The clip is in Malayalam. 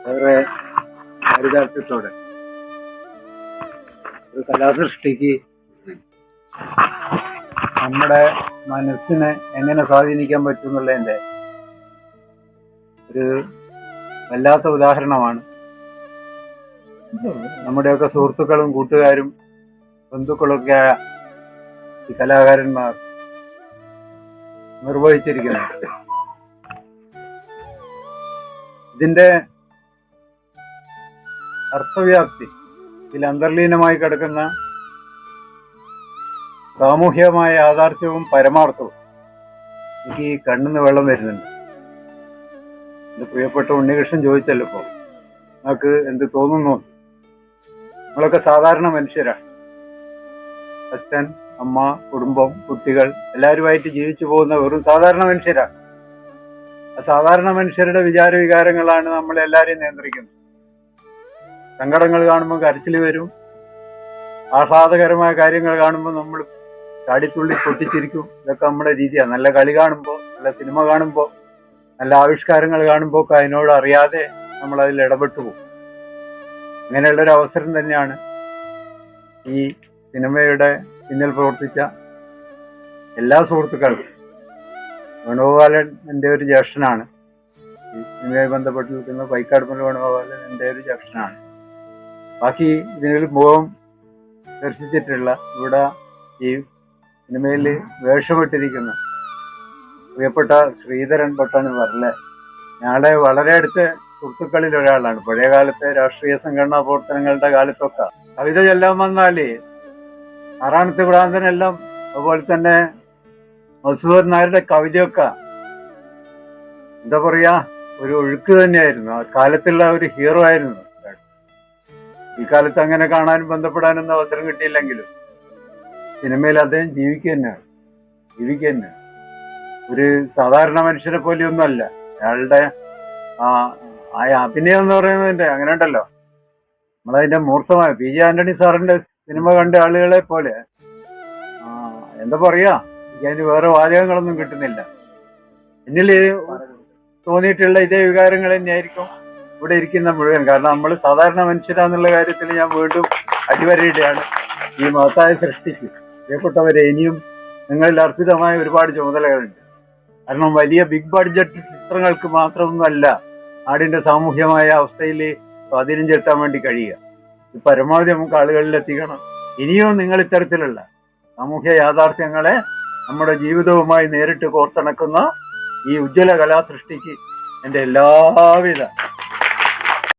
വളരെ ചാരിതാർത്ഥ്യത്തോടെ ഒരു കലാസൃഷ്ടിക്ക് നമ്മുടെ മനസ്സിനെ എങ്ങനെ സ്വാധീനിക്കാൻ പറ്റും എന്നുള്ളതിൻ്റെ ഒരു വല്ലാത്ത ഉദാഹരണമാണ് നമ്മുടെയൊക്കെ സുഹൃത്തുക്കളും കൂട്ടുകാരും ബന്ധുക്കളൊക്കെ ആയ ഈ കലാകാരന്മാർ നിർവഹിച്ചിരിക്കുന്നത്. ഇതിന്റെ അർത്ഥവ്യാപ്തി, ഇതിൽ അന്തർലീനമായി കിടക്കുന്ന സാമൂഹികമായ യാഥാർത്ഥ്യവും പരമാർത്ഥവും എനിക്ക് ഈ കണ്ണിന്ന് വെള്ളം വരുന്നുണ്ട്. എന്റെ പ്രിയപ്പെട്ട ഉണ്ണികൃഷ്ണൻ ചോദിച്ചല്ലോ ഇപ്പോൾ, നിങ്ങൾക്ക് എന്ത് തോന്നുന്നു? നമ്മളൊക്കെ സാധാരണ മനുഷ്യരാണ്. അച്ഛൻ, അമ്മ, കുടുംബം, കുട്ടികൾ എല്ലാവരുമായിട്ട് ജീവിച്ചു പോകുന്ന വെറും സാധാരണ മനുഷ്യരാണ്. ആ സാധാരണ മനുഷ്യരുടെ വിചാര വികാരങ്ങളാണ് നമ്മളെല്ലാവരെയും നിയന്ത്രിക്കുന്നത്. സങ്കടങ്ങൾ കാണുമ്പോൾ കരച്ചിൽ വരും, ആഹ്ലാദകരമായ കാര്യങ്ങൾ കാണുമ്പോൾ നമ്മൾ ചാടിത്തുള്ളി പൊട്ടിച്ചിരിക്കും. ഇതൊക്കെ നമ്മുടെ രീതിയാണ്. നല്ല കളി കാണുമ്പോൾ, നല്ല സിനിമ കാണുമ്പോൾ, നല്ല ആവിഷ്കാരങ്ങൾ കാണുമ്പോൾ ഒക്കെ അതിനോട് അറിയാതെ നമ്മൾ അതിൽ ഇടപെട്ടു പോകും. അങ്ങനെയുള്ളൊരു അവസരം തന്നെയാണ് ഈ സിനിമയുടെ പിന്നിൽ പ്രവർത്തിച്ച എല്ലാ സുഹൃത്തുക്കൾക്കും. വേണുഗോപാലൻ എൻ്റെ ഒരു ജ്യേഷ്ഠനാണ്. ഈ സിനിമയുമായി ബന്ധപ്പെട്ട് നിൽക്കുന്ന പൈക്കാടുമൽ വേണുഗോപാലൻ എൻ്റെ ഒരു ജ്യേഷ്ഠനാണ്. ബാക്കി ഇതിൽ മുഖം ദർശിച്ചിട്ടുള്ള ഇവിടെ ഈ സിനിമയിൽ വേഷമിട്ടിരിക്കുന്ന പ്രിയപ്പെട്ട ശ്രീധരൻ പൊട്ടാണ് പറഞ്ഞത്. ഞങ്ങളുടെ വളരെ അടുത്ത സുഹൃത്തുക്കളിൽ ഒരാളാണ്. പഴയ കാലത്തെ രാഷ്ട്രീയ സംഘടനാ പ്രവർത്തനങ്ങളുടെ കാലത്തൊക്കെ കവിത ചൊല്ലാൻ വന്നാല് ആറാണത്തെ ഭ്രാന്തനെല്ലാം, അതുപോലെ തന്നെ മധുസൂദൻ നായരുടെ കവിതയൊക്കെ എന്താ പറയാ, ഒരു ഒഴുക്ക് തന്നെയായിരുന്നു. ആ കാലത്തുള്ള ഒരു ഹീറോ ആയിരുന്നു. ഈ കാലത്ത് അങ്ങനെ കാണാനും ബന്ധപ്പെടാനൊന്നും അവസരം കിട്ടിയില്ലെങ്കിലും സിനിമയിൽ അദ്ദേഹം ജീവിക്കുക തന്നെയാണ്. ഒരു സാധാരണ മനുഷ്യരെ പോലെയൊന്നും അല്ല. അയാളുടെ ആ അഭിനയം എന്ന് പറയുന്നതിന്റെ അങ്ങനെ ഉണ്ടല്ലോ, നമ്മളതിന്റെ മൂർത്തമായ പി ജെ ആന്റണി സാറിന്റെ സിനിമ കണ്ട ആളുകളെ പോലെ എന്താ പറയാ, അതിന് വേറെ വാചകങ്ങളൊന്നും കിട്ടുന്നില്ല. എന്നിൽ തോന്നിയിട്ടുള്ള ഇതേ വികാരങ്ങൾ തന്നെയായിരിക്കും ഇവിടെ ഇരിക്കുന്ന മുഴുവൻ. കാരണം നമ്മൾ സാധാരണ മനുഷ്യരാന്നുള്ള കാര്യത്തിൽ ഞാൻ വീണ്ടും അടിവരയിടുകയാണ്. ഈ മഹത്തായ സൃഷ്ടിക്ക് പ്രിയപ്പെട്ടവരെ, ഇനിയും നിങ്ങളിൽ അർപ്പിതമായ ഒരുപാട് ചുമതലകളുണ്ട്. കാരണം വലിയ ബിഗ് ബഡ്ജറ്റ് ചിത്രങ്ങൾക്ക് മാത്രമൊന്നുമല്ല നാടിന്റെ സാമൂഹ്യമായ അവസ്ഥയിൽ സ്വാധീനം ചെലുത്താൻ വേണ്ടി കഴിയുക. ഇത് പരമാവധി നമുക്ക് ആളുകളിൽ എത്തിക്കണം. ഇനിയും നിങ്ങൾ ഇത്തരത്തിലുള്ള സാമൂഹ്യ യാഥാർത്ഥ്യങ്ങളെ നമ്മുടെ ജീവിതവുമായി നേരിട്ട് കോർത്തിണക്കുന്ന ഈ ഉജ്ജ്വല കലാസൃഷ്ടിക്ക് എൻ്റെ എല്ലാവിധ